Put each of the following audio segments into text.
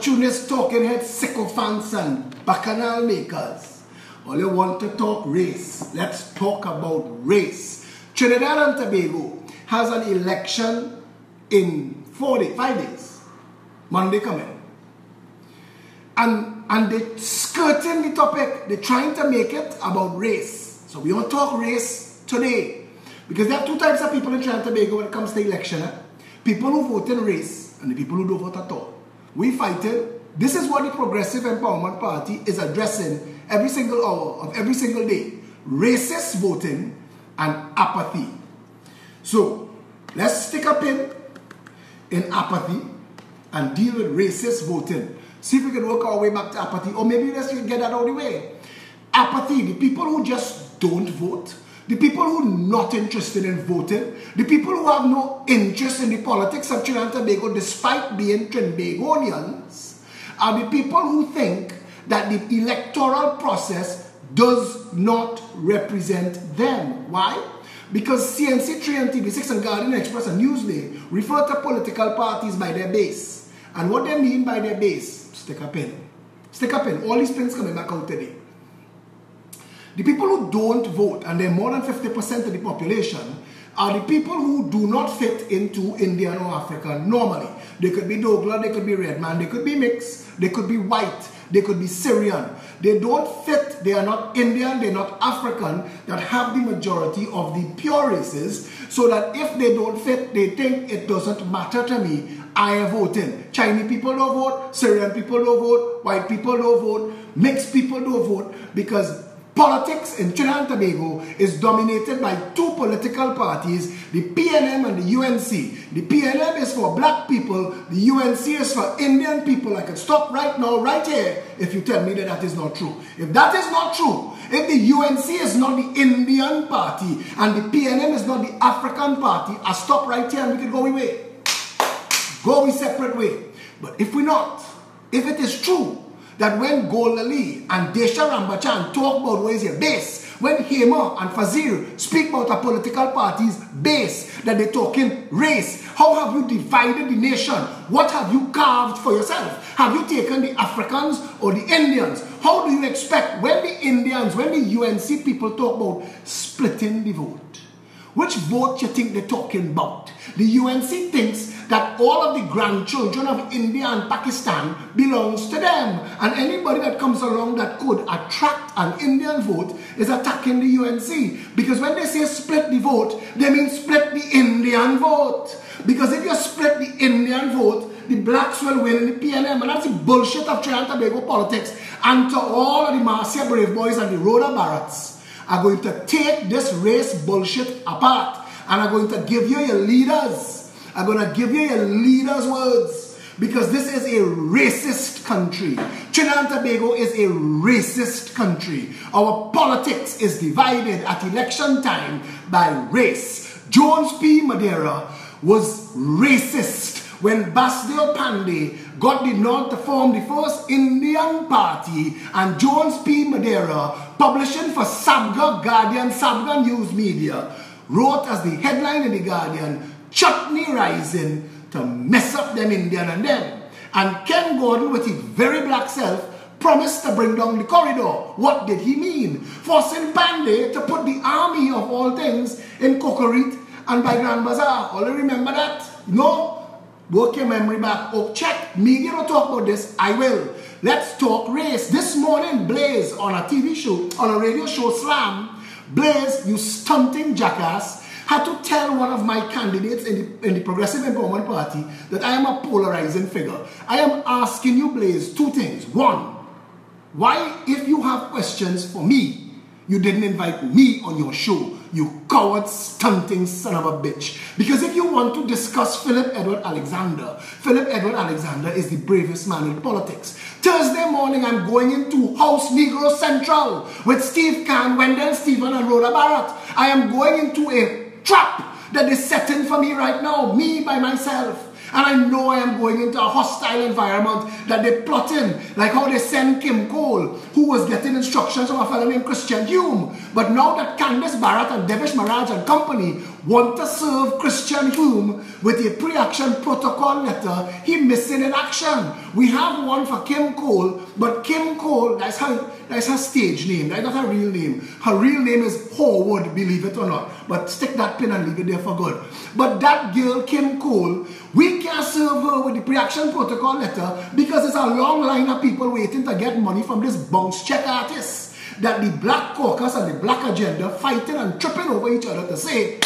opportunist, talking head, sycophants and bacchanal makers. All you want to talk race. Let's talk about race. Trinidad and Tobago has an election in 5 days. Monday coming. And they're skirting the topic. They're trying to make it about race. So we don't talk race today. Because there are two types of people in Trinidad and Tobago when it comes to election. People who vote in race and the people who don't vote at all. We fight it. This is what the Progressive Empowerment Party is addressing every single hour of every single day. Racist voting and apathy. So let's stick a pin in apathy and deal with racist voting. See if we can work our way back to apathy, or maybe let's get that out of the way. Apathy, the people who just don't vote, the people who are not interested in voting, the people who have no interest in the politics of Trinidad and Tobago despite being Trinbagonians, are the people who think that the electoral process does not represent them. Why? Because CNC 3 and TV6 and Guardian Express and Newsday refer to political parties by their base. And what they mean by their base, stick a pin. Stick a pin. All these pins coming back out today. The people who don't vote, and they're more than 50% of the population, are the people who do not fit into Indian or African normally. They could be Douglas, they could be red man, they could be mixed, they could be white, they could be Syrian. They don't fit, they are not Indian, they're not African, that have the majority of the pure races, so that if they don't fit, they think it doesn't matter to me, I am voting. Chinese people don't vote, Syrian people don't vote, white people don't vote, mixed people don't vote, because politics in Trinidad and Tobago is dominated by two political parties, the PNM and the UNC. The PNM is for black people, the UNC is for Indian people. I can stop right now, right here, if you tell me that that is not true. If that is not true, if the UNC is not the Indian party and the PNM is not the African party, I stop right here and we can go away. Go a separate way. But if we're not, if it is true that when Golali and Desha Rambachan talk about what is your base, when Hema and Fazil speak about a political party's base, that they're talking race, how have you divided the nation? What have you carved for yourself? Have you taken the Africans or the Indians? How do you expect when the Indians, when the UNC people talk about splitting the vote? Which vote you think they're talking about? The UNC thinks that all of the grandchildren of India and Pakistan belongs to them. And anybody that comes along that could attract an Indian vote is attacking the UNC. Because when they say split the vote, they mean split the Indian vote. Because if you split the Indian vote, the blacks will win in the PNM. And that's the bullshit of Trinidad and Tobago politics. And to all of the Marcia Brave Boys and the Rhoda Barretts are going to take this race bullshit apart. And are going to give you your leaders. I'm going to give you your leaders' words, because this is a racist country. Trinidad and Tobago is a racist country. Our politics is divided at election time by race. Jones P. Madeira was racist when Basdeo Pandey got the North to form the first Indian party, and Jones P. Madeira, publishing for Sabga Guardian, Sabga News Media, wrote as the headline in the Guardian, Chutney Rising to mess up them Indian and them. And Ken Gordon, with his very black self, promised to bring down the corridor. What did he mean? Forcing Pandey to put the army of all things in Kokorit and by Grand Bazaar. All you remember that? No? Work your memory back. Oh, check. Media don't talk about this. I will. Let's talk race. This morning, Blaze, on a TV show, on a radio show, Slam, Blaze, you stunting jackass, had to tell one of my candidates in the Progressive Empowerment Party that I am a polarizing figure. I am asking you, Blaze, two things. One, why, if you have questions for me, you didn't invite me on your show, you coward, stunting son of a bitch? Because if you want to discuss Philip Edward Alexander is the bravest man in politics. Thursday morning, I'm going into House Negro Central with Steve Kahn, Wendell Stephen, and Rhoda Barrett. I am going into a trap that is setting for me right now, me by myself. And I know I am going into a hostile environment that they're plotting, like how they sent Kim Cole, who was getting instructions from a fellow named Christian Hume. But now that Candace Barrett and Devish Maharaj and company want to serve Christian Hume with a pre-action protocol letter, he missing in action. We have one for Kim Cole, but Kim Cole, that's her stage name, that's not her real name. Her real name is Horwood, believe it or not. But stick that pin and leave it there for good. But that girl, Kim Cole, we can't serve her with the pre-action protocol letter because there's a long line of people waiting to get money from this bounce check artist that the Black Caucus and the Black Agenda fighting and tripping over each other to say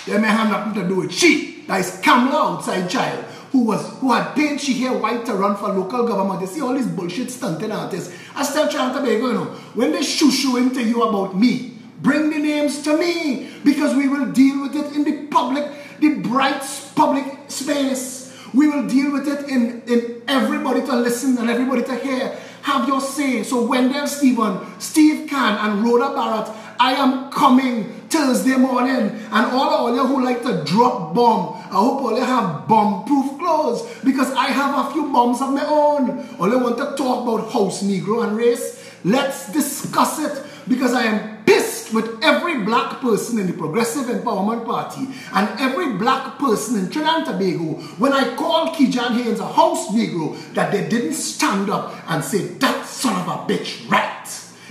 they may have nothing to do with she. That is Kamala outside child who had paid she hair white to run for local government. You see all these bullshit stunting artists. I still trying to be going, when they shoo into you about me, bring the names to me because we will deal with it in the public, the bright public space. We will deal with it in everybody to listen and everybody to hear. Have your say. So Wendell Stephen, Steve Kahn, and Rhoda Barrett, I am coming Thursday morning. And all of you who like to drop bomb, I hope all you have bomb-proof clothes because I have a few bombs of my own. All you want to talk about house, Negro, and race? Let's discuss it because I am pissed with every black person in the Progressive Empowerment Party and every black person in Trinidad and Tobago when I call Kijan Haynes a house Negro that they didn't stand up and say, that son of a bitch, right?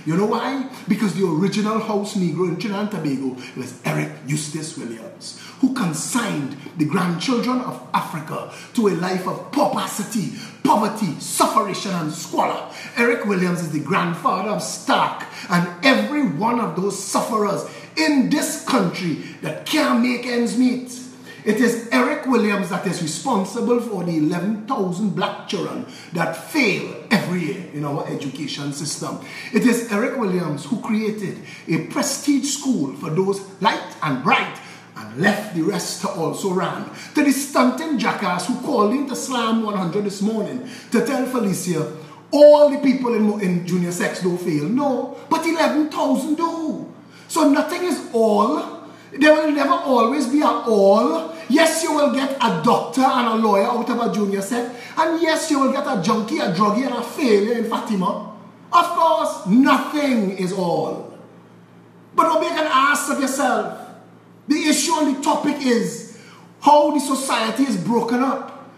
You know why? Because the original house Negro in Trinidad and Tobago was Eric Eustace Williams, who consigned the grandchildren of Africa to a life of pauperity, poverty, suffering, and squalor. Eric Williams is the grandfather of Stark and every one of those sufferers in this country that can't make ends meet. It is Eric Williams that is responsible for the 11,000 black children that fail every year in our education system. It is Eric Williams who created a prestige school for those light and bright and left the rest to also run. To the stunting jackass who called into Slam 100 this morning to tell Felicia, all the people in junior sex don't fail. No, but 11,000 do. So nothing is all. There will never always be an all. Yes, you will get a doctor and a lawyer out of a junior sec. And yes, you will get a junkie, a druggie, and a failure in Fatima. Of course, nothing is all. But don't make an ass of yourself. The issue on the topic is how the society is broken up.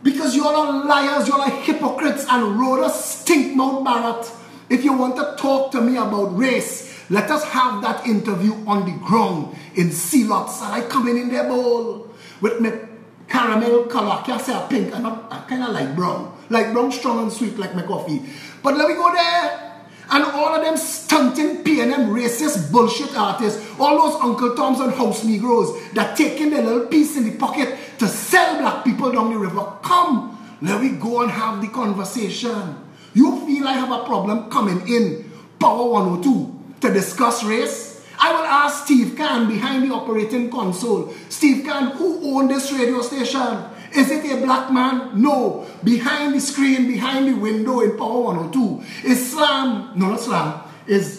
Because you all are liars, you all are hypocrites, and Rhoda Stinkmouth Barrett. If you want to talk to me about race, let us have that interview on the ground in C-Lots. And I come in their bowl with my caramel color. I can't say a pink, I kind of like brown. Like brown, strong and sweet like my coffee. But let me go there. And all of them stunting P&M racist bullshit artists, all those Uncle Toms and house Negroes that taking their little piece in the pocket to sell black people down the river. Come, let me go and have the conversation. You feel I have a problem coming in Power 102 to discuss race? I will ask Steve Kahn behind the operating console. Steve Kahn, who owned this radio station? Is it a black man? No. Behind the screen, behind the window in Power 102 is Slam. No, not Slam.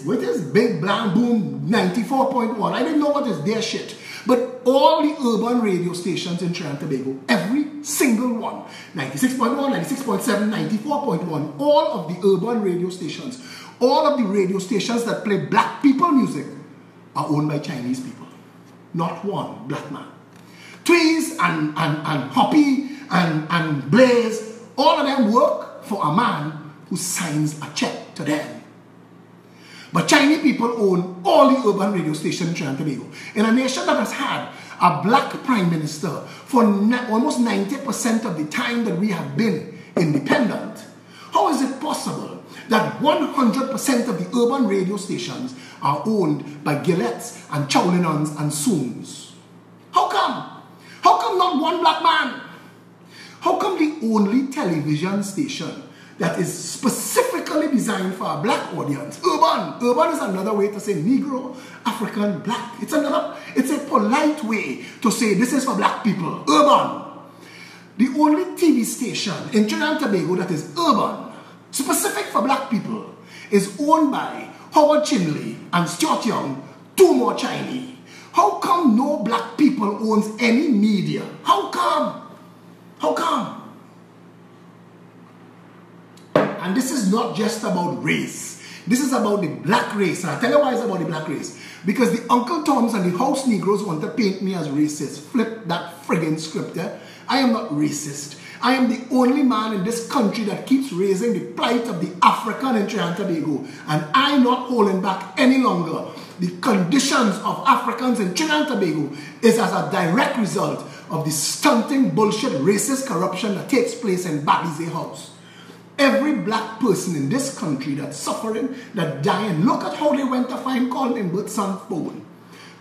What is Big Blang Boom 94.1? I didn't know what is their shit. But all the urban radio stations in Trinidad and Tobago, every single one, 96.1, 96.7, 94.1, all of the urban radio stations, all of the radio stations that play black people music are owned by Chinese people. Not one black man. Tweez and Hoppy and Blaze, all of them work for a man who signs a check to them. But Chinese people own all the urban radio stations in Trinidad and Tobago. In a nation that has had a black prime minister for almost 90% of the time that we have been independent, how is it possible that 100% of the urban radio stations are owned by Gillettes and Chowlinons and Soons? How come? How come not one black man? How come the only television station that is specifically designed for a black audience, urban is another way to say Negro, African, black. It's a polite way to say this is for black people, urban. The only TV station in Trinidad and Tobago that is urban, specific for black people, is owned by Howard Chinley and Stuart Young, two more Chinese. How come no black people owns any media? How come? How come? And this is not just about race. This is about the black race. And I'll tell you why it's about the black race. Because the Uncle Toms and the house Negroes want to paint me as racist. Flip that friggin' script there. I am not racist. I am the only man in this country that keeps raising the plight of the African in Trinidad and Tobago. And I'm not holding back any longer. The conditions of Africans in Trinidad and Tobago is as a direct result of the stunting bullshit racist corruption that takes place in Balize House. Every black person in this country that's suffering, that dying, look at how they went to find Colin Imbert's son's phone.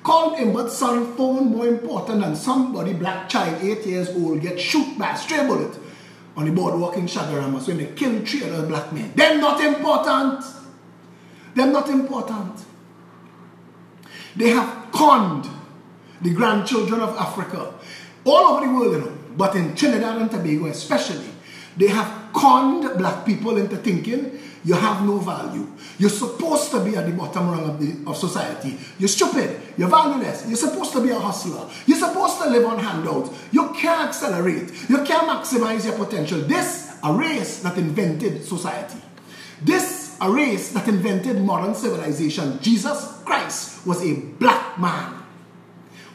Colin Imbert's son's phone more important than somebody black child 8 years old get shot by a stray bullet on the boardwalk in Shagaramas when they kill 3 other black men. They're not important. They're not important. They have conned the grandchildren of Africa all over the world, you know, but in Trinidad and Tobago especially. They have conned black people into thinking you have no value. You're supposed to be at the bottom rung of society. You're stupid. You're valueless. You're supposed to be a hustler. You're supposed to live on handouts. You can't accelerate. You can't maximize your potential. This, a race that invented society. This, a race that invented modern civilization. Jesus Christ was a black man.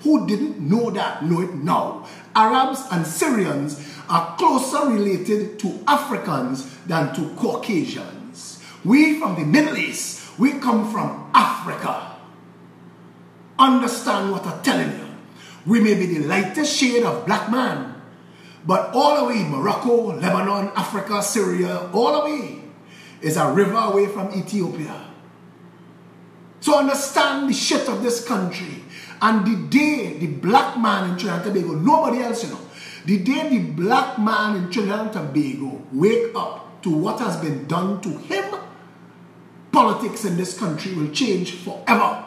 Who didn't know that, know it now. Arabs and Syrians are closer related to Africans than to Caucasians. We from the Middle East, we come from Africa. Understand what I'm telling you. We may be the lightest shade of black man, but all the way, Morocco, Lebanon, Africa, Syria, all the way is a river away from Ethiopia. So understand the shit of this country. And the day the black man in Trinidad and Tobago, nobody else, you know, the day the black man in Trinidad and Tobago wake up to what has been done to him, politics in this country will change forever.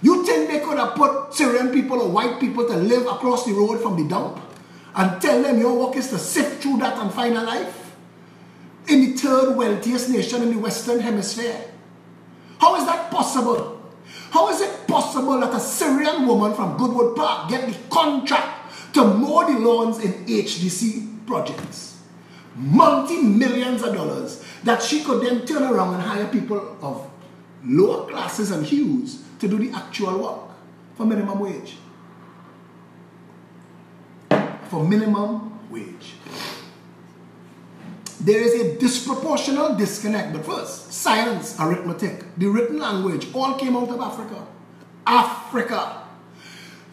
You think they could have put Syrian people or white people to live across the road from the dump and tell them your work is to sift through that and find a life? In the third wealthiest nation in the Western Hemisphere. How is that possible? How is it possible that a Syrian woman from Goodwood Park get the contract to mow the lawns in HDC projects? Multi-millions of dollars that she could then turn around and hire people of lower classes and hues to do the actual work for minimum wage. For minimum wage. There is a disproportional disconnect. But first, science, arithmetic, the written language, all came out of Africa. Africa.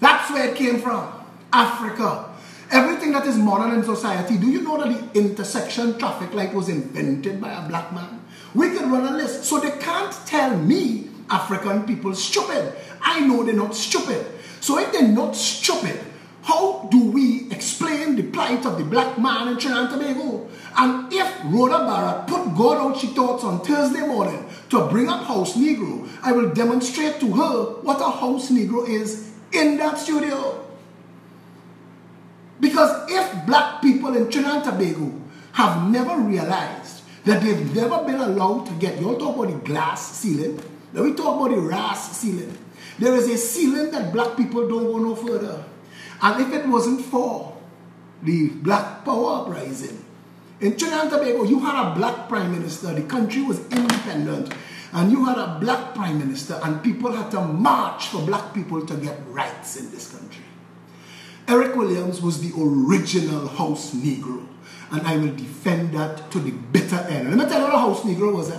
That's where it came from. Africa. Everything that is modern in society, do you know that the intersection traffic light was invented by a black man? We could run a list. So they can't tell me African people stupid. I know they're not stupid. So if they're not stupid, how do we explain the plight of the black man in Trinidad and Tobago? And if Rhoda Barrett put God out she thoughts on Thursday morning to bring up House Negro, I will demonstrate to her what a House Negro is in that studio. Because if black people in Trinidad and Tobago have never realized that they've never been allowed to get, you all talk about the glass ceiling, then we talk about the RAS ceiling. There is a ceiling that black people don't go no further. And if it wasn't for the Black Power uprising, in Trinidad and Tobago, you had a black prime minister, the country was independent, and you had a black prime minister, and people had to march for black people to get rights in this country. Eric Williams was the original House Negro, and I will defend that to the bitter end. Let me tell you what a House Negro was.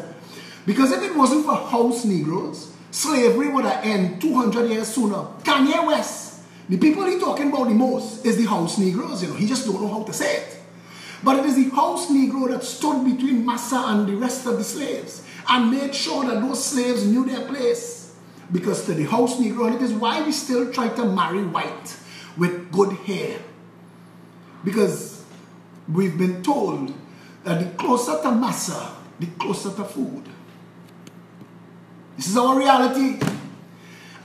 Because if it wasn't for House Negroes, slavery would have ended 200 years sooner. Kanye West, the people he's talking about the most is the House Negroes, you know. He just don't know how to say it. But it is the House Negro that stood between Massa and the rest of the slaves and made sure that those slaves knew their place. Because to the House Negro, and it is why we still try to marry white with good hair. Because we've been told that the closer to Massa, the closer to food. This is our reality.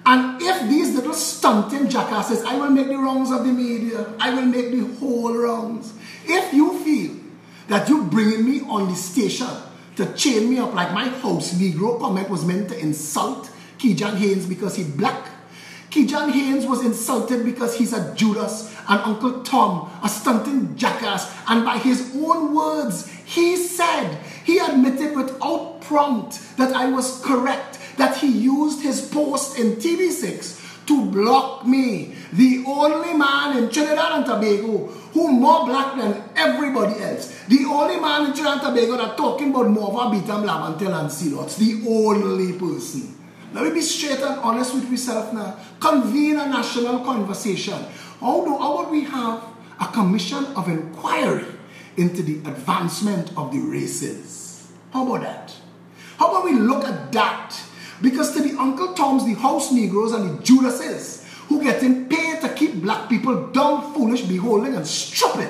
And if these little stunting jackasses, I will make the wrongs of the media, I will make the whole wrongs. If you feel that you bringing me on the station to chain me up like my House Negro comment was meant to insult Kejan Haynes because he's black, Kejan Haynes was insulted because he's a Judas and Uncle Tom, a stunting jackass, and by his own words, he said, he admitted without prompt that I was correct, that he used his post in TV6 to block me, the only man in Trinidad and Tobago who more black than everybody else, the only man in Trinidad and Tobago that talking about Morva, Beatam, Lamantel and Sealots, the only person. Let me be straight and honest with myself now. Convene a national conversation. How would we have a commission of inquiry into the advancement of the races? How about that? How about we look at that? Because to the Uncle Toms, the house Negroes, and the Judases who getting paid to keep black people dumb, foolish, beholding, and stupid,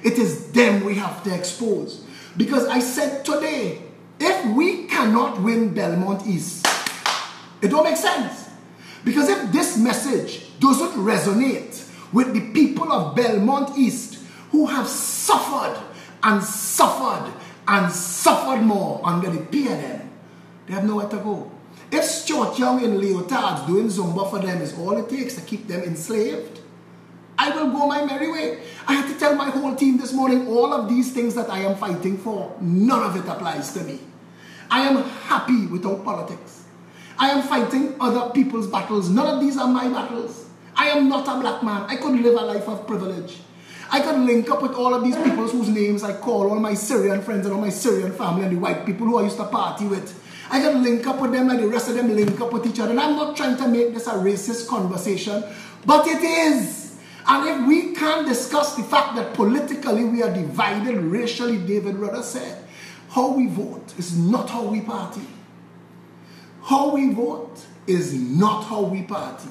it is them we have to expose. Because I said today, if we cannot win Belmont East, it don't make sense. Because if this message doesn't resonate with the people of Belmont East who have suffered and suffered and suffered more under the PNM, they have nowhere to go. If Stuart Young in leotards doing Zumba for them is all it takes to keep them enslaved, I will go my merry way. I had to tell my whole team this morning, all of these things that I am fighting for, none of it applies to me. I am happy without politics. I am fighting other people's battles. None of these are my battles. I am not a black man. I could live a life of privilege. I could link up with all of these people whose names I call, all my Syrian friends and all my Syrian family and the white people who I used to party with. I can link up with them like the rest of them link up with each other. And I'm not trying to make this a racist conversation, but it is. And if we can't discuss the fact that politically we are divided racially, David Rudder said, how we vote is not how we party. How we vote is not how we party.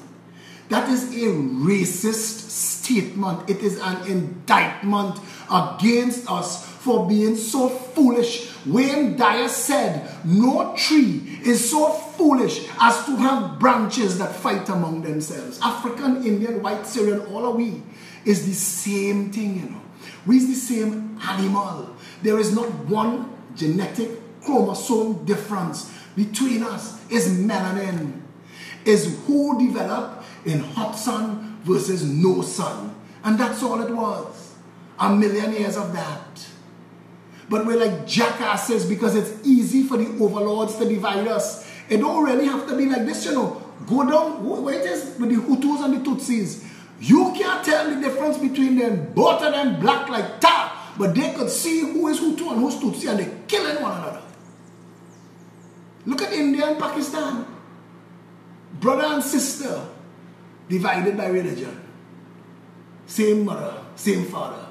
That is a racist statement. It is an indictment against us for being so foolish. Wayne Dyer said, no tree is so foolish as to have branches that fight among themselves. African, Indian, white, Syrian, all of we is the same thing, you know. We is the same animal. There is not one genetic chromosome difference between us. Is melanin. Is who developed in hot sun versus no sun. And that's all it was. A million years of that. But we're like jackasses because it's easy for the overlords to divide us. It don't really have to be like this, you know. Go down, where it is with the Hutus and the Tutsis. You can't tell the difference between them. Both of them black like tar. But they could see who is Hutu and who's Tutsi and they're killing one another. Look at India and Pakistan. Brother and sister divided by religion. Same mother, same father.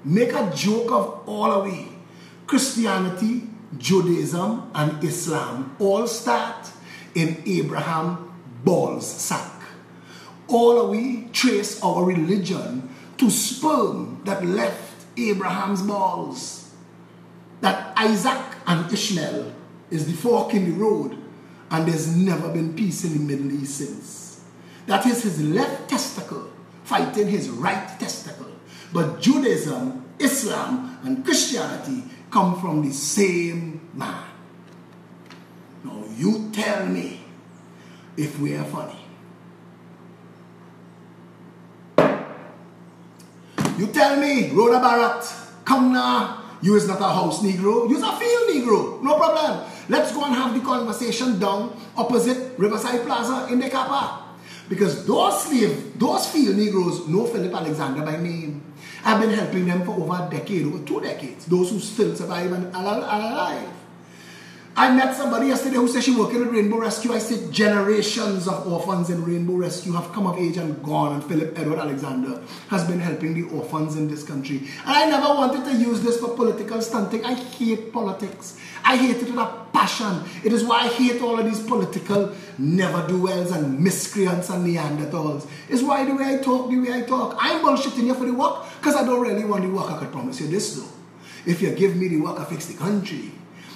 Make a joke of all of we. Christianity, Judaism, and Islam all start in Abraham Ball's sack. All of we trace our religion to sperm that left Abraham's balls. That Isaac and Ishmael is the fork in the road, and there's never been peace in the Middle East since. That is his left testicle fighting his right testicle. But Judaism, Islam, and Christianity come from the same man. Now you tell me if we are funny. You tell me, Rhoda Barrett, come now. You is not a house Negro. You is a field Negro. No problem. Let's go and have the conversation down opposite Riverside Plaza in the car park. Because those field Negroes know Philip Alexander by name. I've been helping them for over a decade, over 2 decades. Those who still survive and are alive. I met somebody yesterday who said she working at Rainbow Rescue. I said generations of orphans in Rainbow Rescue have come of age and gone, and Philip Edward Alexander has been helping the orphans in this country. And I never wanted to use this for political stunting. I hate politics. I hate it with a passion. It is why I hate all of these political never-do-wells and miscreants and Neanderthals. It's why the way I talk, the way I talk. I'm bullshitting you for the work because I don't really want the work. I could promise you this though. If you give me the work, I fix the country.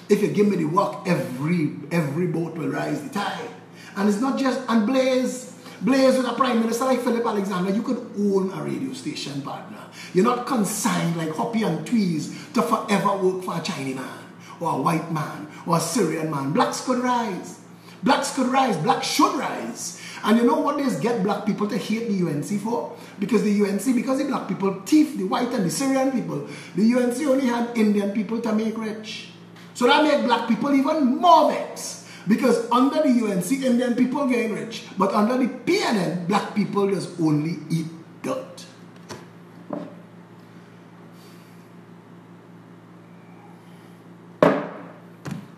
If you give me the work, every boat will rise the tide. And it's not just, and Blaze with a prime minister like Philip Alexander, you could own a radio station, partner. You're not consigned like Hoppy and Tweez to forever work for a Chinese man, or a white man, or a Syrian man. Blacks could rise. Blacks could rise. Blacks should rise. And you know what they get black people to hate the UNC for? Because the UNC, because the black people thief the white and the Syrian people, the UNC only had Indian people to make rich. So that make black people even more vexed. Because under the UNC, Indian people getting rich. But under the PNM, black people just only eat dirt.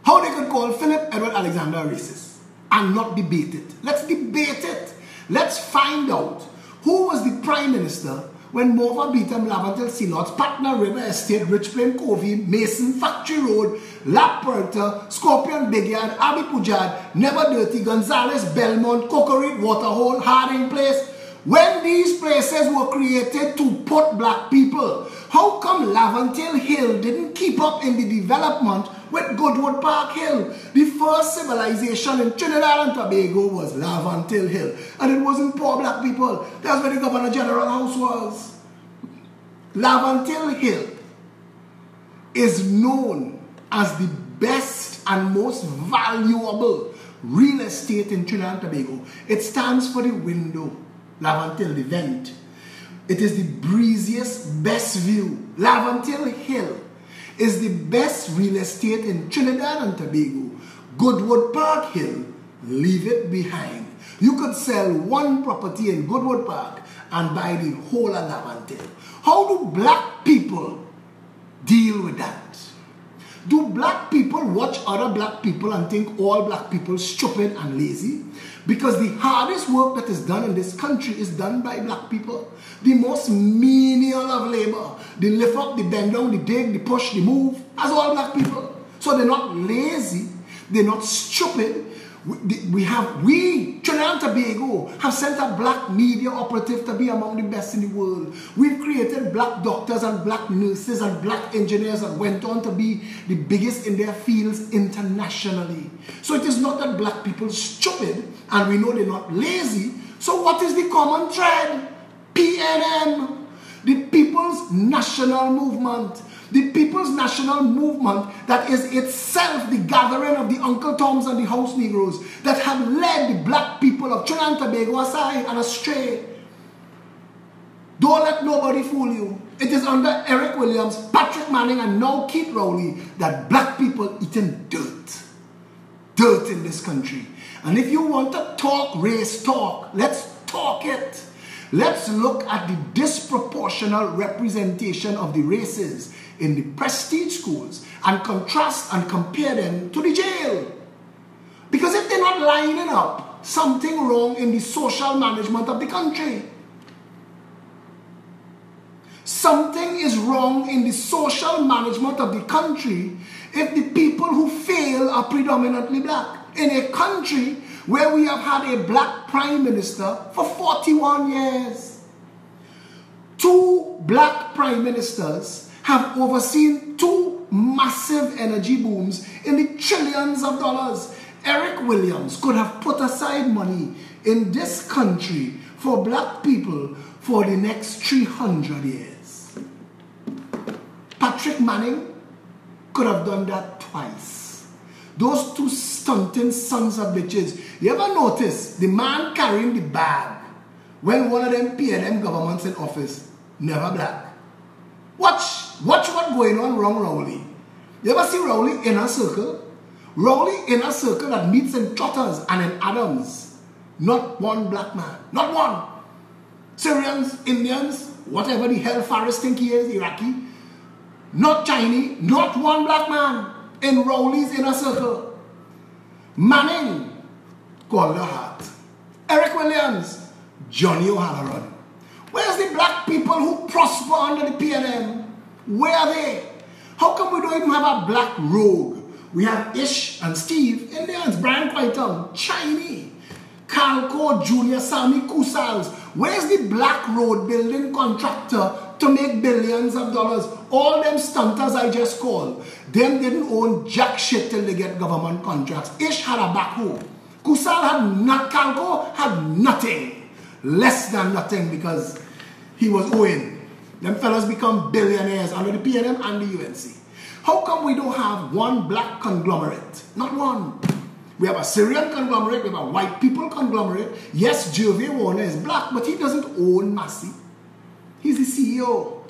How they could call Philip Edward Alexander a racist and not debate it? Let's debate it. Let's find out who was the prime minister when Morva Beatham, Lavantil Sealots, Patna River Estate, Rich Plain Covey, Mason, Factory Road, La Puerta, Scorpion Big Yard, Abbey Pujad, Never Dirty, Gonzales, Belmont, Cocorit, Waterhole, Harding Place. When these places were created to put black people, how come Lavantil Hill didn't keep up in the development with Goodwood Park Hill? The first civilization in Trinidad and Tobago was Lavantil Hill. And it wasn't poor black people. That's where the Governor General House was. Lavantil Hill is known as the best and most valuable real estate in Trinidad and Tobago. It stands for the window. Lavantil, the vent. It is the breeziest, best view. Lavantil Hill is the best real estate in Trinidad and Tobago. Goodwood Park Hill, leave it behind. You could sell one property in Goodwood Park and buy the whole of Lavantil. How do black people deal with that? Do black people watch other black people and think all black people stupid and lazy? Because the hardest work that is done in this country is done by black people. The most menial of labor. The lift up, the bend down, the dig, the push, the move. That's all black people. So they're not lazy. They're not stupid. We, Trinidad and Tobago, have sent a black media operative to be among the best in the world. We've created black doctors and black nurses and black engineers and went on to be the biggest in their fields internationally. So it is not that black people are stupid and we know they're not lazy. So what is the common thread? PNM, the People's National Movement. The People's National Movement that is itself the gathering of the Uncle Toms and the House Negroes that have led the black people of Trinidad and Tobago aside and astray. Don't let nobody fool you. It is under Eric Williams, Patrick Manning, and now Keith Rowley that black people eating dirt. Dirt in this country. And if you want to talk race talk, let's talk it. Let's look at the disproportional representation of the races in the prestige schools and contrast and compare them to the jail. Because if they're not lining up, something wrong in the social management of the country. Something is wrong in the social management of the country if the people who fail are predominantly black. In a country where we have had a black prime minister for 41 years. 2 black prime ministers have overseen 2 massive energy booms in the trillions of dollars. Eric Williams could have put aside money in this country for black people for the next 300 years. Patrick Manning could have done that twice. Those 2 stunting sons of bitches. You ever notice the man carrying the bag when one of them PNM governments in office, never black? Watch what's going on wrong Rowley. You ever see Rowley in a circle? Rowley in a circle that meets in Trotters and in Adams. Not one black man. Not one. Syrians, Indians, whatever the hell Faris think he is, Iraqi. Not Chinese. Not one black man in Rowley's inner circle. Manning, Calder Hart. Eric Williams, Johnny O'Halloran. Where's the black people who prosper under the PNM? Where are they? How come we don't even have a black rogue? We have Ish and Steve, Indians, Brian Quaitum, Chinese, Calco, Julia, Sami, Kusals. Where's the black road building contractor to make billions of dollars? All them stunters I just called, them didn't own jack shit till they get government contracts. Ish had a backhoe. Kusal had not, Calco had nothing. Less than nothing because he was owing. Them fellas become billionaires under the PNM and the UNC. How come we don't have one black conglomerate? Not one. We have a Syrian conglomerate, we have a white people conglomerate. Yes, Gervais Warner is black, but he doesn't own Massey. He's the CEO.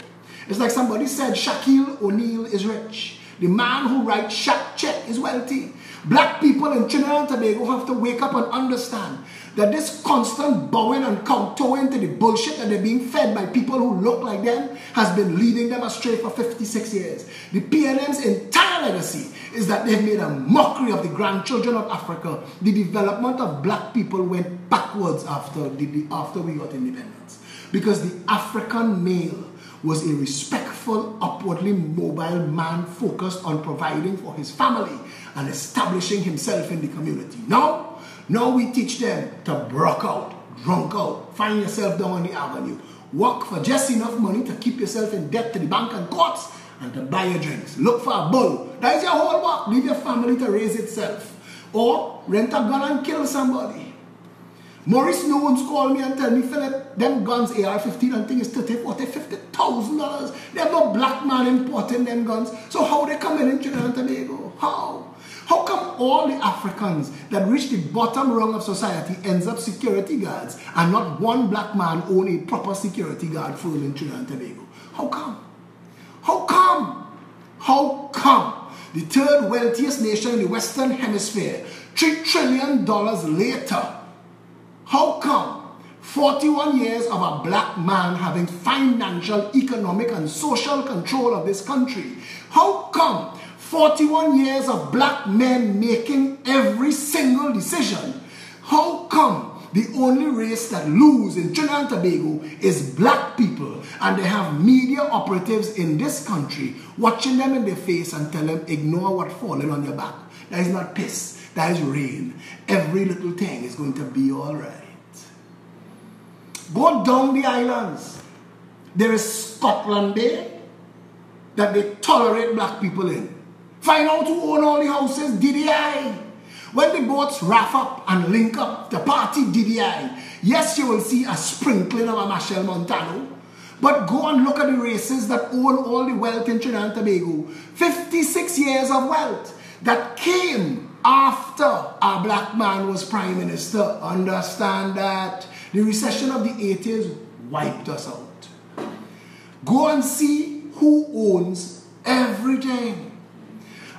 It's like somebody said Shaquille O'Neal is rich. The man who writes check is wealthy. Black people in Trinidad and Tobago have to wake up and understand that this constant bowing and kowtowing to the bullshit that they're being fed by people who look like them has been leading them astray for 56 years. The PNM's entire legacy is that they've made a mockery of the grandchildren of Africa. The development of black people went backwards after we got independence. Because the African male was a respectful, upwardly mobile man focused on providing for his family and establishing himself in the community. Now we teach them to broke out, drunk out, find yourself down on the avenue, work for just enough money to keep yourself in debt to the bank and courts and to buy your drinks. Look for a bull. That is your whole work. Leave your family to raise itself. Or rent a gun and kill somebody. Maurice Newlands called me and tell me, Philip, them guns AR-15 and things is $30,000, $40,000, $50,000. There's no black man importing them guns. So how they come in Trinidad and Tobago? How? How come all the Africans that reach the bottom rung of society ends up security guards and not one black man own a proper security guard firm in Trinidad and Tobago? How come? How come? How come the third wealthiest nation in the Western Hemisphere, $3 trillion later, how come 41 years of a black man having financial, economic, and social control of this country? How come 41 years of black men making every single decision? How come the only race that lose in Trinidad and Tobago is black people, and they have media operatives in this country watching them in their face and tell them, ignore what's falling on your back? That is not piss, that is rain. Every little thing is going to be all right. Go down the islands. There is Scotland there that they tolerate black people in. Find out who own all the houses, DDI. When the boats wrap up and link up the party DDI, yes, you will see a sprinkling of a Machel Montano. But go and look at the races that own all the wealth in Trinidad and Tobago. 56 years of wealth that came after our black man was prime minister. Understand that the recession of the 80s wiped us out. Go and see who owns everything.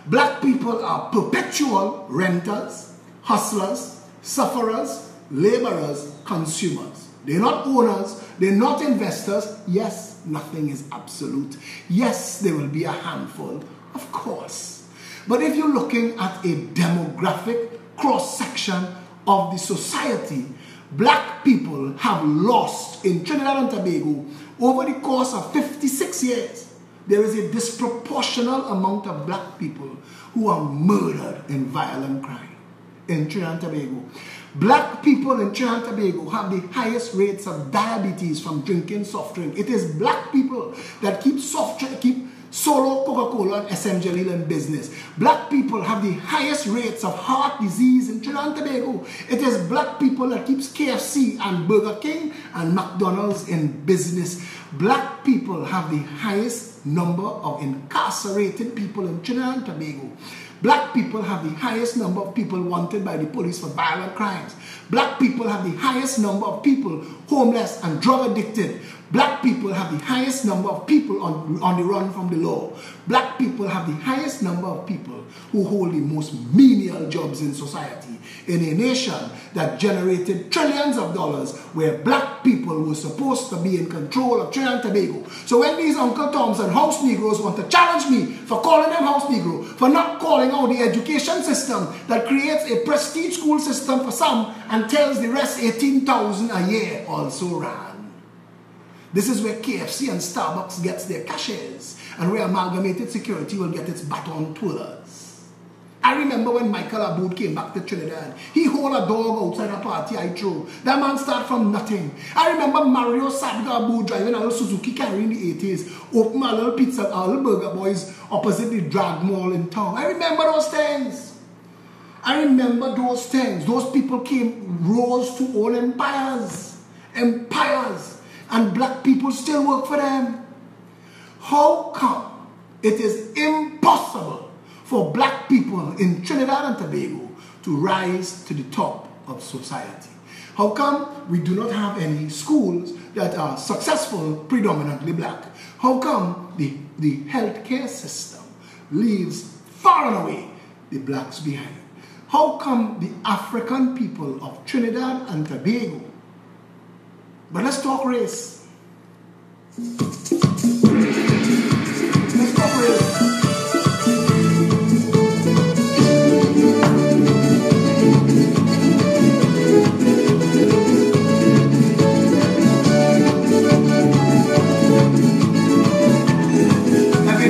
Black people are perpetual renters, hustlers, sufferers, laborers, consumers. They're not owners, they're not investors. Yes, nothing is absolute. Yes, there will be a handful, of course. But if you're looking at a demographic cross-section of the society, black people have lost in Trinidad and Tobago over the course of 56 years. There is a disproportional amount of black people who are murdered in violent crime in Trinidad and Tobago. Black people in Trinidad and Tobago have the highest rates of diabetes from drinking soft drink. It is black people that keep Solo, Coca-Cola, and SM Jalil in business. Black people have the highest rates of heart disease in Trinidad and Tobago. It is black people that keeps KFC and Burger King and McDonald's in business. Black people have the highest number of incarcerated people in Trinidad and Tobago. Black people have the highest number of people wanted by the police for violent crimes. Black people have the highest number of people homeless and drug addicted. Black people have the highest number of people on the run from the law. Black people have the highest number of people who hold the most menial jobs in society. In a nation that generated trillions of dollars, where black people were supposed to be in control of Trinidad and Tobago. So when these Uncle Toms and House Negroes want to challenge me for calling them House Negro, for not calling out the education system that creates a prestige school system for some and tells the rest 18,000 a year also ran. This is where KFC and Starbucks gets their cashiers, and where Amalgamated Security will get its baton twirlers. I remember when Michael Aboud came back to Trinidad. He hold a dog outside a party I threw. That man started from nothing. I remember Mario Sadga Aboud driving a little Suzuki carry in the 80s, open a little pizza, a little burger boys opposite the drag mall in town. I remember those things. I remember those things. Those people rose to own empires. Empires. And black people still work for them. How come it is impossible for black people in Trinidad and Tobago to rise to the top of society? How come we do not have any schools that are successful, predominantly black? How come the healthcare system, leaves far and away the blacks behind. How come the African people of Trinidad and Tobago? But let's talk race. Let's talk race.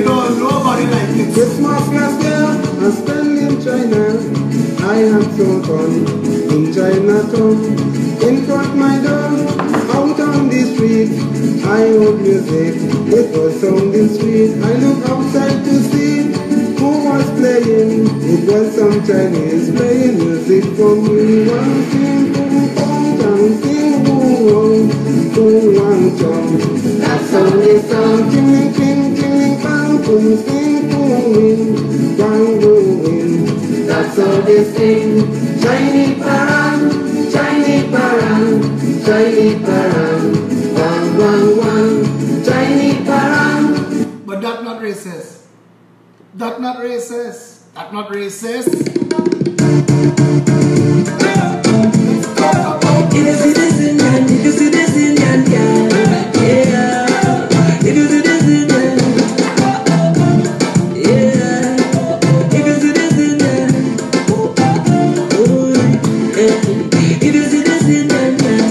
Nobody like it. Christmas last year, I spent in China. I had some fun in Chinatown. In front my door, out on the street, I heard music, it was sounding sweet. I looked outside to see who was playing. It was some Chinese playing music for me. One thing, boom, boom, down, sing, boom, boom, one jump. That's how they sound, king, king, king, bang, boom, sing, boom, bang, boom. That's how they sing. Shiny parang, shiny parang, shiny parang, one, one, one, shiny parang. But that's not racist. That's not racist. That's not racist. If you see this Indian, if you see this Indian girl, yeah. If you see this Indian, yeah. If you see this Indian, oh, yeah. If you see this Indian girl,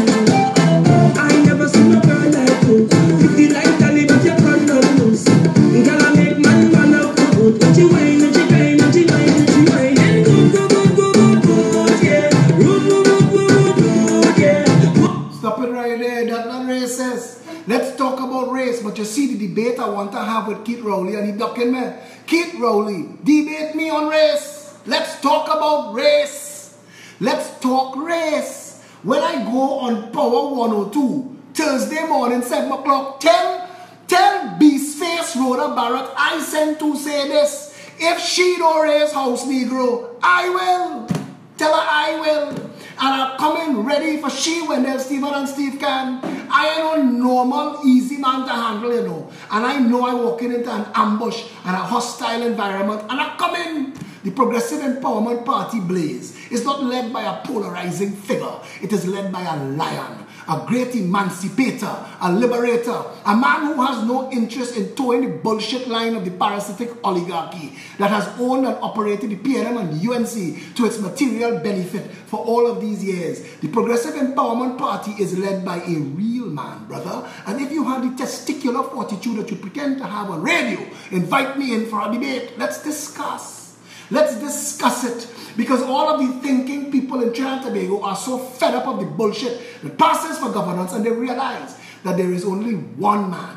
I never seen a girl like you. If you like Danny, but you can't not lose. Girl, I make man run out the boot. But you whine, and you grind, and you whine, and you whine, and good, yeah. Stop it right there. That's not racist. Let's talk about race. But you see the debate I want to have with Keith Rowley, and he ducking me. Keith Rowley, debate me on race. Let's talk about race. Let's talk race. When I go on Power 102 Thursday morning 7 o'clock, tell Beast Face Rhoda Barrett I sent to say this. If she don't raise house Negro, I will. Tell her I will. And I'm coming ready for she, Wendell, Stephen, and Steve can. I ain't no normal, easy man to handle, you know. And I know I'm walking into an ambush and a hostile environment. And I come in. The Progressive Empowerment Party blaze is not led by a polarizing figure. It is led by a lion, a great emancipator, a liberator, a man who has no interest in towing the bullshit line of the parasitic oligarchy that has owned and operated the PNM and the UNC to its material benefit for all of these years. The Progressive Empowerment Party is led by a real man, brother. And if you have the testicular fortitude that you pretend to have on radio, invite me in for a debate. Let's discuss. Let's discuss it. Because all of the thinking people in Trinidad and Tobago are so fed up of the bullshit that passes for governance, and they realize that there is only one man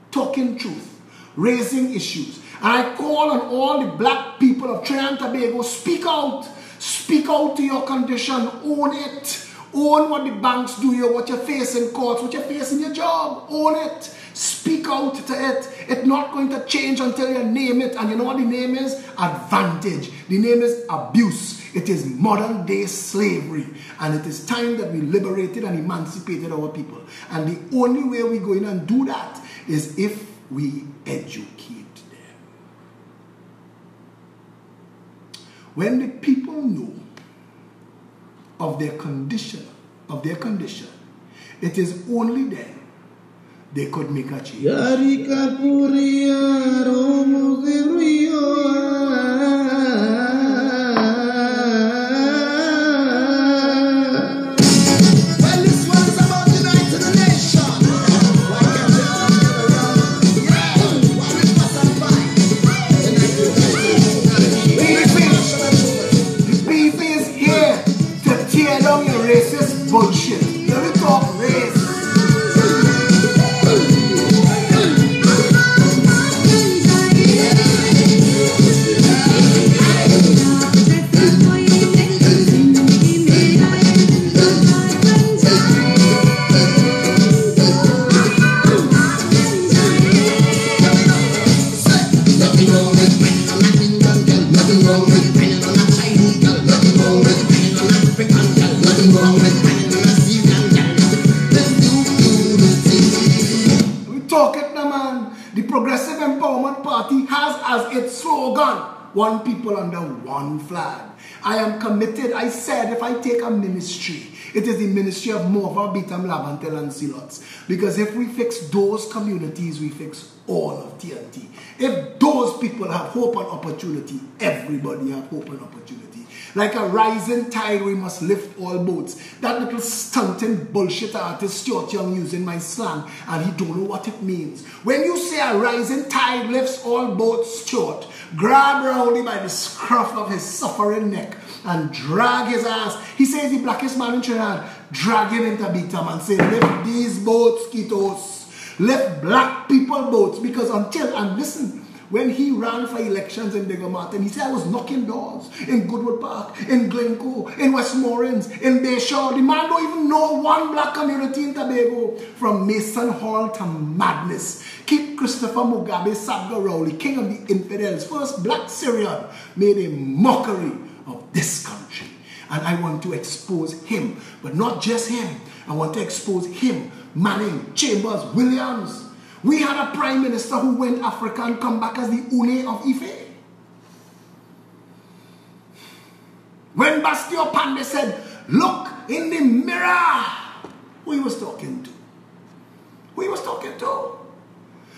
talking truth, raising issues. And I call on all the black people of Trinidad and Tobago, speak out. Speak out to your condition. Own it. Own what the banks do you, what you face in courts, what you face in your job. Own it. Speak out to it. It's not going to change until you name it. And you know what the name is? Advantage. The name is abuse. It is modern day slavery. And it is time that we liberated and emancipated our people. And the only way we go in and do that is if we educate them. When the people know of their condition, it is only then they could make a change. Bullshit. Let me talk race. The Progressive Empowerment Party has as its slogan, one people under one flag. I am committed. I said if I take a ministry, it is the ministry of Mova, Bitam, Labantel, and Silots. Because if we fix those communities, we fix all of TNT. If those people have hope and opportunity, everybody have hope and opportunity. Like a rising tide, we must lift all boats. That little stunting bullshit artist Stuart Young using my slang, and he don't know what it means. When you say a rising tide lifts all boats, Stuart, grab Rowley by the scruff of his suffering neck and drag his ass. He says the blackest man in Trinidad. Drag him into Bitam and say, lift these boats, Kitos. Lift black people boats. Because until, and listen, when he ran for elections in Diego Martin, he said, I was knocking doors in Goodwood Park, in Glencoe, in Westmoreland, in Bayshore. The man don't even know one black community in Tobago. From Mason Hall to madness. Keep Christopher Mugabe Sabga Rowley, king of the infidels, first black Syrian, made a mockery of this country. And I want to expose him. But not just him. I want to expose him, Manning, Chambers, Williams. We had a prime minister who went Africa and come back as the Une of Ife. When Bastio Pandey said, look in the mirror, who he was talking to? Who he was talking to?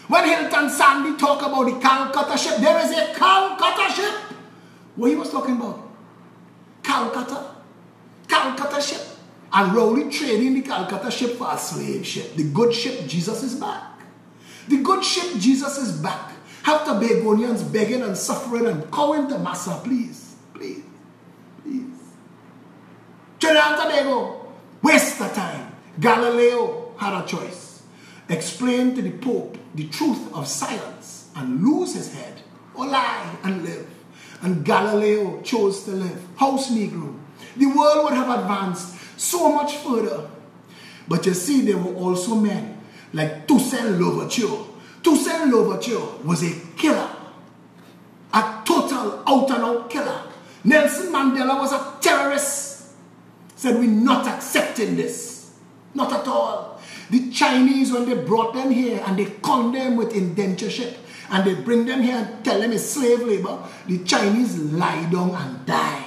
When Hilton Sandy talk about the Calcutta ship, there is a Calcutta ship. What he was talking about? Calcutta ship. And Rowley trading the Calcutta ship for a slave ship. The good ship, Jesus is back. The good ship, Jesus is back. Have Tobagonians begging and suffering and calling to Massa, please, please, please. Trinidad and Tobago, waste the time. Galileo had a choice. Explain to the Pope the truth of science and lose his head, or lie and live. And Galileo chose to live. House Negro. The world would have advanced so much further. But you see, there were also men like Toussaint Louverture. Toussaint Louverture was a killer. A total out-and-out killer. Nelson Mandela was a terrorist. Said, we're not accepting this. Not at all. The Chinese, when they brought them here and they conned them with indentureship, and they bring them here and tell them it's slave labor, the Chinese lie down and die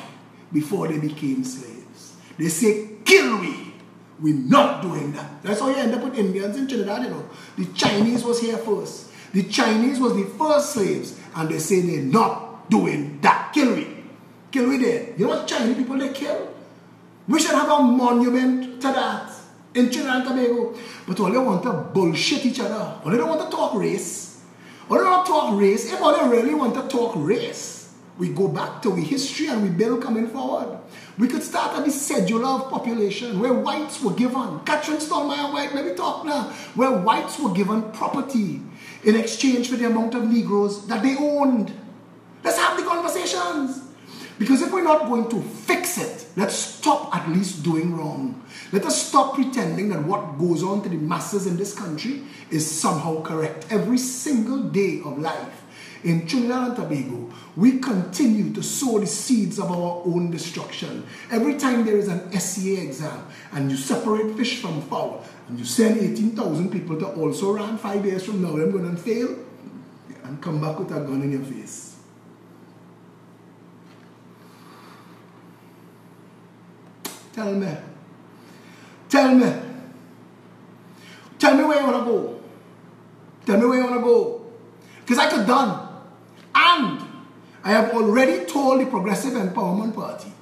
before they became slaves. They say, kill we. We're not doing that. That's how you end up with Indians in Trinidad, you know. The Chinese was here first. The Chinese was the first slaves, and they say they're not doing that. Kill we. Kill we there. You know what Chinese people they kill? We should have a monument to that in Trinidad and Tobago. But all they want to bullshit each other. All they don't want to talk race. All they don't talk race. If all they really want to talk race, we go back to the history and we build coming forward. We could start at the schedule of population where whites were given, Catherine Stallmeyer White, let me talk now, where whites were given property in exchange for the amount of Negroes that they owned. Let's have the conversations. Because if we're not going to fix it, let's stop at least doing wrong. Let us stop pretending that what goes on to the masses in this country is somehow correct. Every single day of life in Trinidad and Tobago, we continue to sow the seeds of our own destruction. Every time there is an SCA exam and you separate fish from fowl and you send 18,000 people to also run 5 years from now, they're going to fail and come back with a gun in your face. Tell me where you want to go. Tell me where you want to go. Because I could done. And I have already told the Progressive Empowerment Party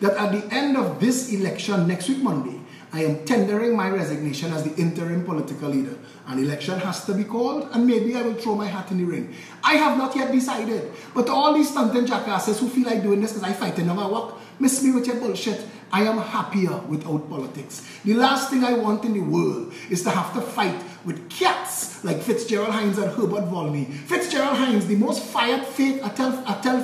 that at the end of this election next week Monday, I am tendering my resignation as the interim political leader. An election has to be called, and maybe I will throw my hat in the ring. I have not yet decided. But to all these stunting jackasses who feel like doing this because I fight in our work, miss me with your bullshit. I am happier without politics. The last thing I want in the world is to have to fight with cats like Fitzgerald Hines and Herbert Volney. Fitzgerald Hines, the most fired fake, I tell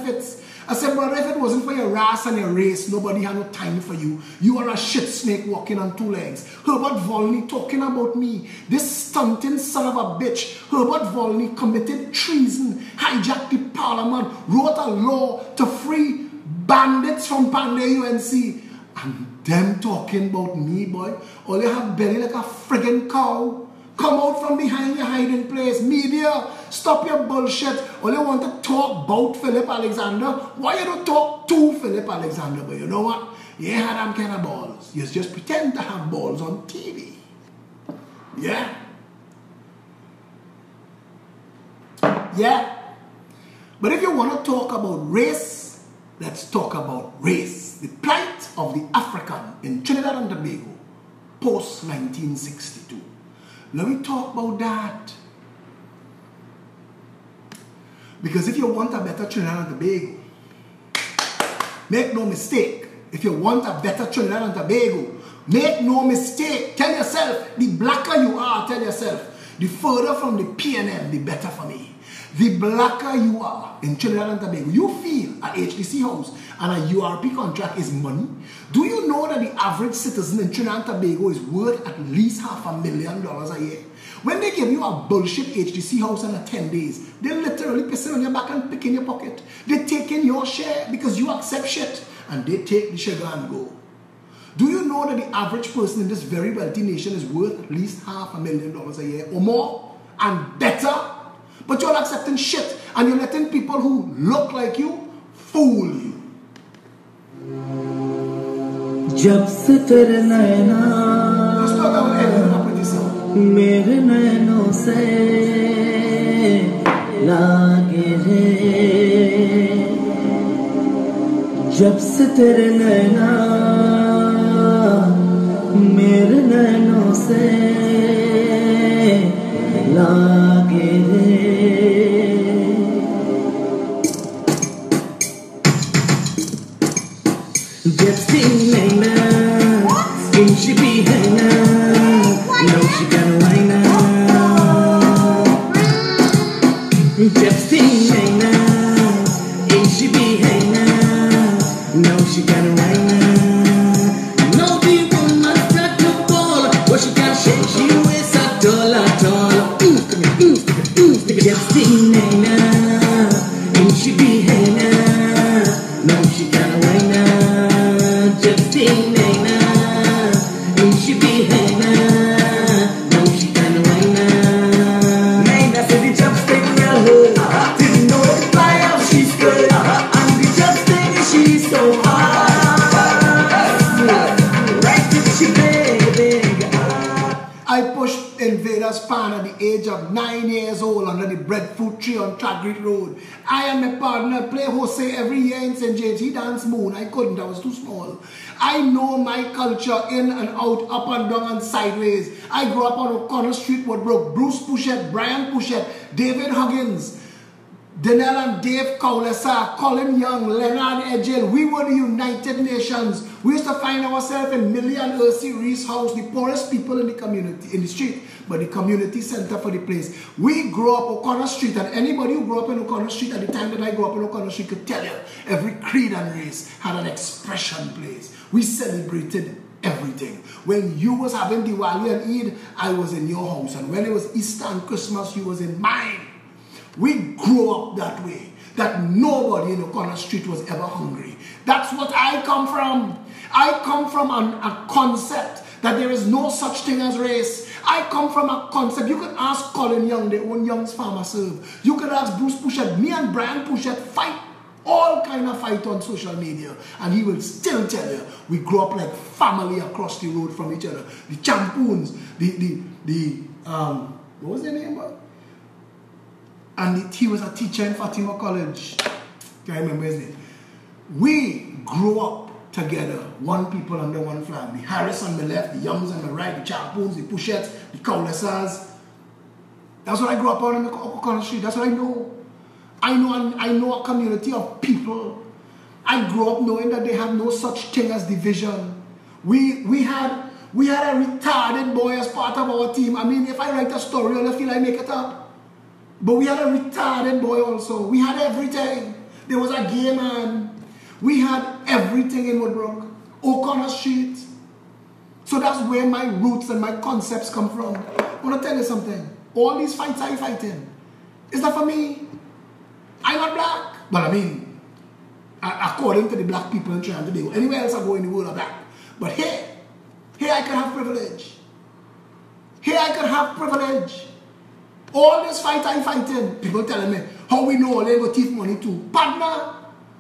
Fitz. I said, brother, if it wasn't for your race and your race, nobody had no time for you. You are a shit snake walking on 2 legs. Herbert Volney talking about me. This stunting son of a bitch. Herbert Volney committed treason, hijacked the parliament, wrote a law to free bandits from Pandey UNC. And them talking about me, boy. All you have belly like a friggin' cow. Come out from behind your hiding place. Media, stop your bullshit. All you want to talk about Philip Alexander. Why you don't talk to Philip Alexander? But you know what? You had them kind of balls. You just pretend to have balls on TV. Yeah? Yeah? But if you want to talk about race, let's talk about race. The plight of the African in Trinidad and Tobago post-1962. Let me talk about that. Because if you want a better Trinidad and Tobago, make no mistake, if you want a better Trinidad and Tobago, make no mistake, tell yourself, the blacker you are, tell yourself, the further from the PNM, the better for me. The blacker you are in Trinidad and Tobago, you feel a HDC house and a URP contract is money. Do you know that the average citizen in Trinidad and Tobago is worth at least $500,000 a year? When they give you a bullshit HDC house in 10 days, they literally pissing on your back and picking your pocket. They taking your share because you accept shit and they take the sugar and go. Do you know that the average person in this very wealthy nation is worth at least $500,000 a year or more and better? But you're accepting shit and you're letting people who look like you fool you. जब से तेरे नैना मेरे नैनों से लागे रे, जब से तेरे नैना मेरे नैनों से लागे रे, जब से नैना इनसे भी है ना, no she got why ना, जब से नैना इनसे भी है ना, no she got why ना, no people must start to fall, what she got shake you is a dollar. जब से नैना इनसे भी है ना, no she got why ना, जब से नैना इनसे भी है ना, no she got why ना, नैना से भी जब से didn't know it by how she's good, and we just think she's so hot, right till she big. I pushed Invader's pan at the age of 9 years old under the breadfruit tree on Chagrit Road. I and my partner play Jose every year in St. James. He danced moon. I couldn't. I was too small. I know my culture in and out, up and down and sideways. I grew up on O'Connor Street, Woodbrook. Bruce Puchette, Brian Puchette, David Huggins, Denell and Dave Cowlesa, Colin Young, Leonard Edgell. We were the United Nations. We used to find ourselves in Millie and Ursi Reese house, the poorest people in the community, in the street, but the community center for the place. We grew up O'Connor Street, and anybody who grew up in O'Connor Street at the time that I grew up in O'Connor Street could tell you every creed and race had an expression place. We celebrated everything. When you was having Diwali and Eid, I was in your house, and when it was Easter and Christmas, you was in mine. We grew up that way, that nobody in O'Connor Street was ever hungry. That's what I come from. I come from a concept that there is no such thing as race. I come from a concept. You could ask Colin Young, the own Young's Farmer Serve. You could ask Bruce Puchette. Me and Brian Puchette fight, all kind of fight on social media. And he will still tell you, we grew up like family across the road from each other. The Champoons, what was their name? And he was a teacher in Fatima College. Can't remember his name. We grew up together, one people under one flag. The Harris on the left, the Youngs on the right, the Champoons, the Puchettes, the Cowlesas. That's what I grew up on in the O'Connor Street. That's what I know. I know a community of people. I grew up knowing that they have no such thing as division. We had a retarded boy as part of our team. I mean, if I write a story, I feel I make it up. But we had a retarded boy also. We had everything. There was a gay man. We had everything in Woodbrook. O'Connor Street. So that's where my roots and my concepts come from. I want to tell you something. All these fights I'm fighting, is not for me. I'm not black. But I mean, according to the black people in Trinidad and Tobago, anywhere else I go in the world are black. But here I can have privilege. Here I could have privilege. All this fight I'm fighting, people telling me, how we know all they go thief money too. Partner,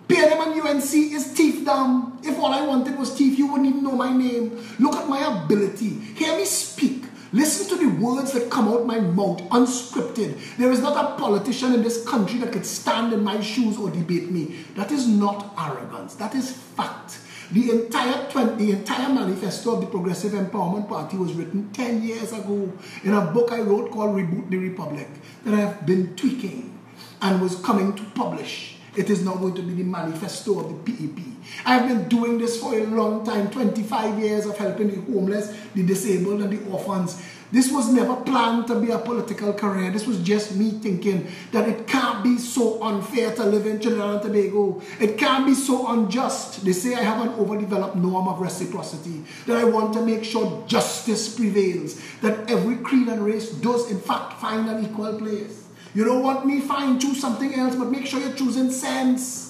PNM and UNC is thief down. If all I wanted was thief, you wouldn't even know my name. Look at my ability. Hear me speak. Listen to the words that come out my mouth, unscripted. There is not a politician in this country that could stand in my shoes or debate me. That is not arrogance. That is fact. The entire manifesto of the Progressive Empowerment Party was written 10 years ago in a book I wrote called Reboot the Republic that I have been tweaking and was coming to publish. It is now going to be the manifesto of the PEP. I have been doing this for a long time, 25 years of helping the homeless, the disabled, and the orphans. This was never planned to be a political career. This was just me thinking that it can't be so unfair to live in Trinidad and Tobago. It can't be so unjust. They say I have an overdeveloped norm of reciprocity, that I want to make sure justice prevails, that every creed and race does in fact find an equal place. You don't want me find choose something else, but make sure you're choosing sense.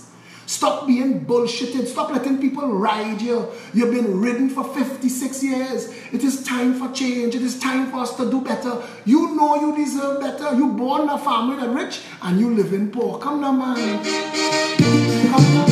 Stop being bullshitted. Stop letting people ride you. You've been ridden for 56 years. It is time for change. It is time for us to do better. You know you deserve better. You born in a family that rich and you live in poor. Come now, man. Come now.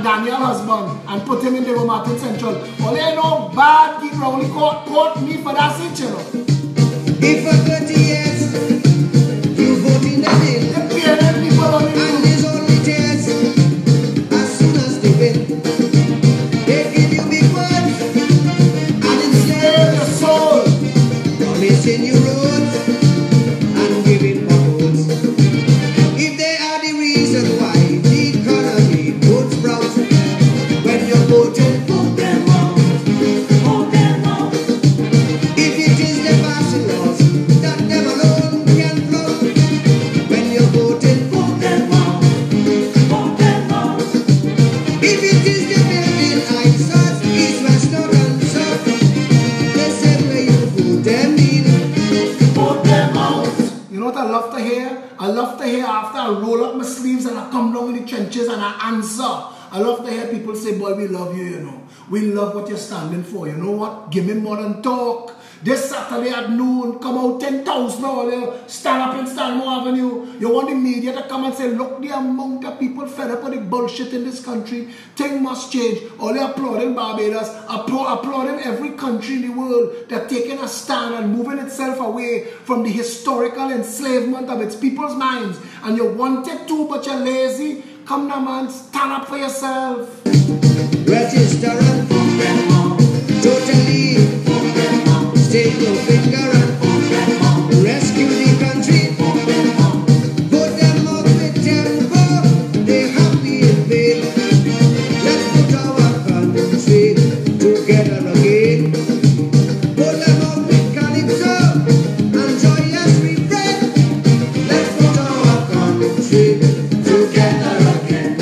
Daniel husband and put him in the Martin Central. All they know bad Keith Rowley caught me for that seat, you know. If for 30 years you vote in the bill, the PNM people on the and there's only tears as soon as they win, they give you big words and enslave your soul, promising you roads and giving potholes. If they are the reason why the economy would sprout, when you're voting, vote them out, vote them out. If it is the passing laws that them alone can float, when you're voting, vote them out, vote them out. If it is the building heights, south, east, west, north and south, they say where you vote them in, vote them out. You know what I love to hear? I love to hear after I roll up my sleeves and I come down in the trenches and I answer. I love to hear people say, boy, we love you, you know. We love what you're standing for. You know what? Give me more than talk. This Saturday at noon, come out 10,000 all stand up in Stanmore Avenue. You want the media to come and say, look, the amount of people fed up with the bullshit in this country. Things must change. All they applauding Barbados, applauding every country in the world that taking a stand and moving itself away from the historical enslavement of its people's minds. And you wanted to, but you're lazy. Come now, man, stand up for yourself. Register and totally stake your finger and rescue the country. Put them up with tempo, they happy in vain. Let's put our country together again. Put them up with calypso and joyous refrain. Let's put our country together again.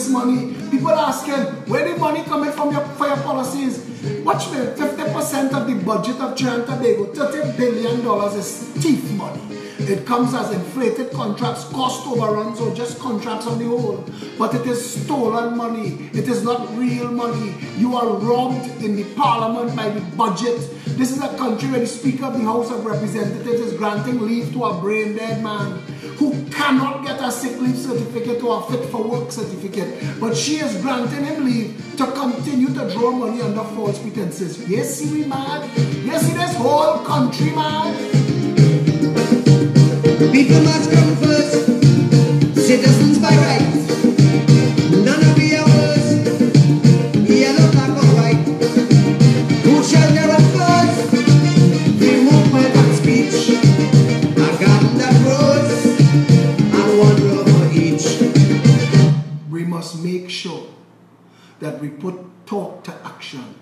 Money. People asking, where the money coming from for your policies? Watch me, 50% of the budget of Trinidad and Tobago, $30 billion is thief money. It comes as inflated contracts, cost overruns, or just contracts on the whole. But it is stolen money. It is not real money. You are robbed in the parliament by the budget. This is a country where the Speaker of the House of Representatives is granting leave to a brain dead man who cannot get a sick leave certificate or a fit for work certificate. But she is granting him leave to continue to draw money under false pretenses. Yes, see we mad? Yes, see this whole country mad? People must come first, citizens by right. None of the others, yellow, black or white. Who shall there at first? The movement and speech, a garden that grows, and one love for each. We must make sure that we put talk to action.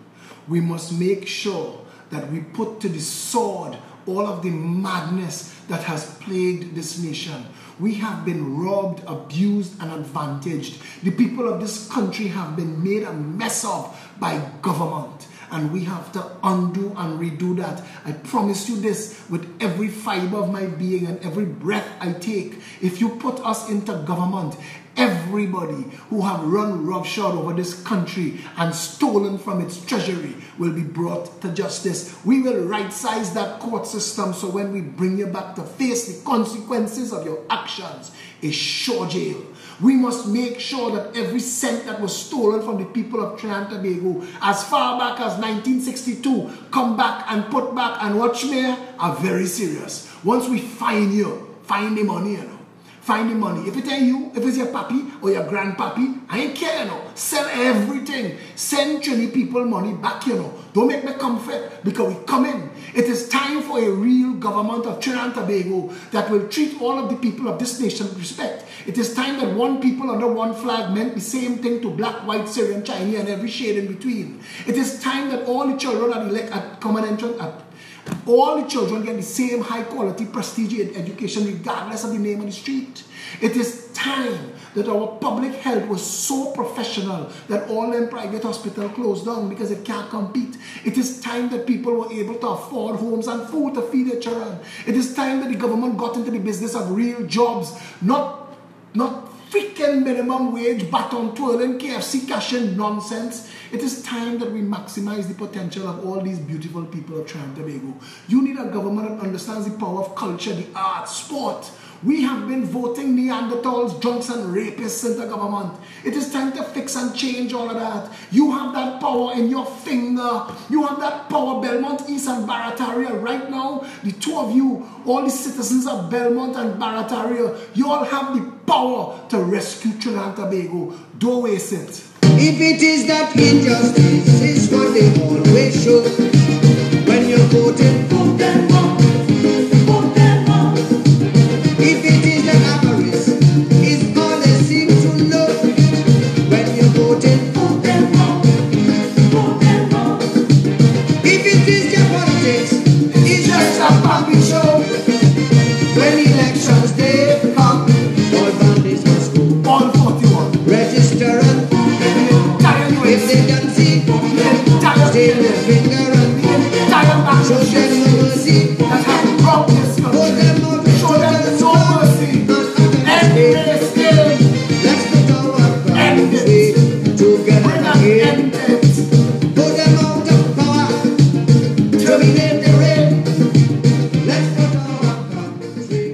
We must make sure that we put to the sword all of the madness that has plagued this nation. We have been robbed, abused, and advantaged. The people of this country have been made a mess of by government. And we have to undo and redo that. I promise you this with every fiber of my being and every breath I take. If you put us into government, everybody who have run roughshod over this country and stolen from its treasury will be brought to justice. We will right-size that court system so when we bring you back to face the consequences of your actions, is sure jail. We must make sure that every cent that was stolen from the people of Trinidad and Tobago as far back as 1962 come back and put back, and watch me, are very serious. Once we find you, find the money, you know. Find the money. If it ain't you, if it's your papi or your grandpapi, I ain't care, you know. Sell everything. Send Trini people money back, you know. Don't make me comfort because we come in. It is time for a real government of Trinidad and Tobago that will treat all of the people of this nation with respect. It is time that one people under one flag meant the same thing to black, white, Syrian, Chinese, and every shade in between. It is time that all the children at common entrance All the children get the same high quality prestige education regardless of the name of the street. It is time that our public health was so professional that all them private hospitals closed down because it can't compete. It is time that people were able to afford homes and food to feed their children. It is time that the government got into the business of real jobs, not freaking minimum wage, baton twirling, KFC cashing nonsense. It is time that we maximize the potential of all these beautiful people of Trinidad and Tobago. You need a government that understands the power of culture, the arts, sport. We have been voting Neanderthals, drunks and rapists into government. It is time to fix and change all of that. You have that power in your finger. You have that power, Belmont East and Barataria. Right now, the two of you, all the citizens of Belmont and Barataria, you all have the power to rescue Trinidad and Tobago. Don't waste it. If it is that injustice is what they always show, when you're voting, vote them all, vote them all. If it is that avarice is all they seem to know, when you're voting, vote them all, vote them all. If it is their politics, it's just a puppy show. When elections day come, all bandits must go. All 41. Register and if they can see, stay their finger and show them no mercy. That have robbed this country. Hold them out, Show them no mercy. End this game. let's put our End powers it. together Bring an again. end it. Put them out of power, terminate the reign. Let's put our country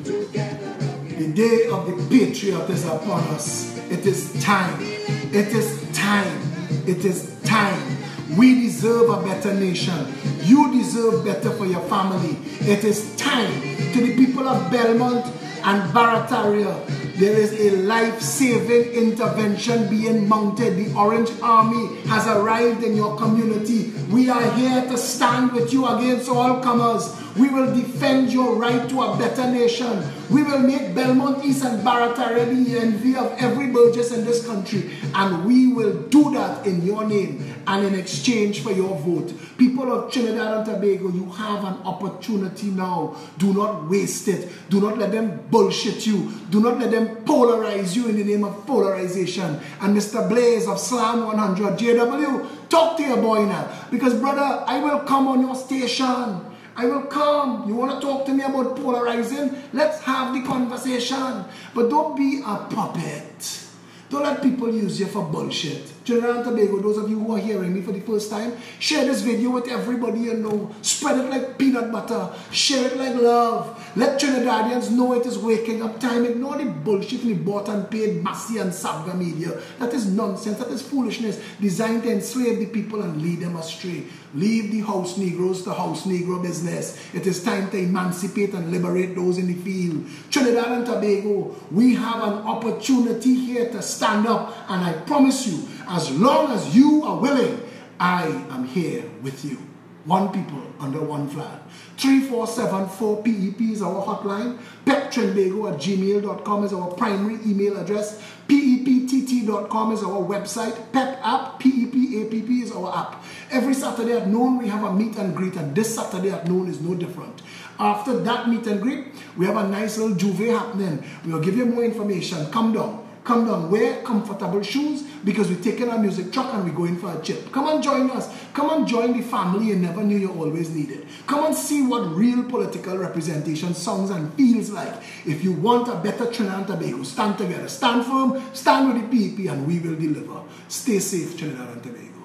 together again. The day of the patriot is upon us. It is time. It is time. It is time. We deserve a better nation. You deserve better for your family. It is time. To the people of Belmont and Barataria, there is a life-saving intervention being mounted. The Orange Army has arrived in your community. We are here to stand with you against all comers. We will defend your right to a better nation. We will make Belmont East and Barataria the envy of every burgess in this country. And we will do that in your name and in exchange for your vote. People of Trinidad and Tobago, you have an opportunity now. Do not waste it. Do not let them bullshit you. Do not let them polarize you in the name of polarization. And Mr. Blaze of Slam 100 JW, talk to your boy now. Because brother, I will come on your station. I will come. You want to talk to me about polarizing? Let's have the conversation. But don't be a puppet. Don't let people use you for bullshit. Trinidad and Tobago, those of you who are hearing me for the first time, share this video with everybody you know. Spread it like peanut butter. Share it like love. Let Trinidadians know it is waking up time. Ignore the bullshit in the bought and paid Massey and Sabga media. That is nonsense. That is foolishness designed to enslave the people and lead them astray. Leave the house Negroes to house Negro business. It is time to emancipate and liberate those in the field. Trinidad and Tobago, we have an opportunity here to stand up, and I promise you, as long as you are willing, I am here with you. One people under one flag. 347-4PEP is our hotline. peptrinbago@gmail.com is our primary email address. PEPTT.com is our website. PEP app, PEPAPP is our app. Every Saturday at noon we have a meet and greet, and this Saturday at noon is no different. After that meet and greet, we have a nice little juve happening. We will give you more information. Come down. Come down, wear comfortable shoes, because we're taking our music truck and we're going for a chip. Come and join us. Come and join the family you never knew you always needed. Come and see what real political representation sounds and feels like. If you want a better Trinidad and Tobago, stand together, stand firm, stand with the PEP, and we will deliver. Stay safe, Trinidad and Tobago.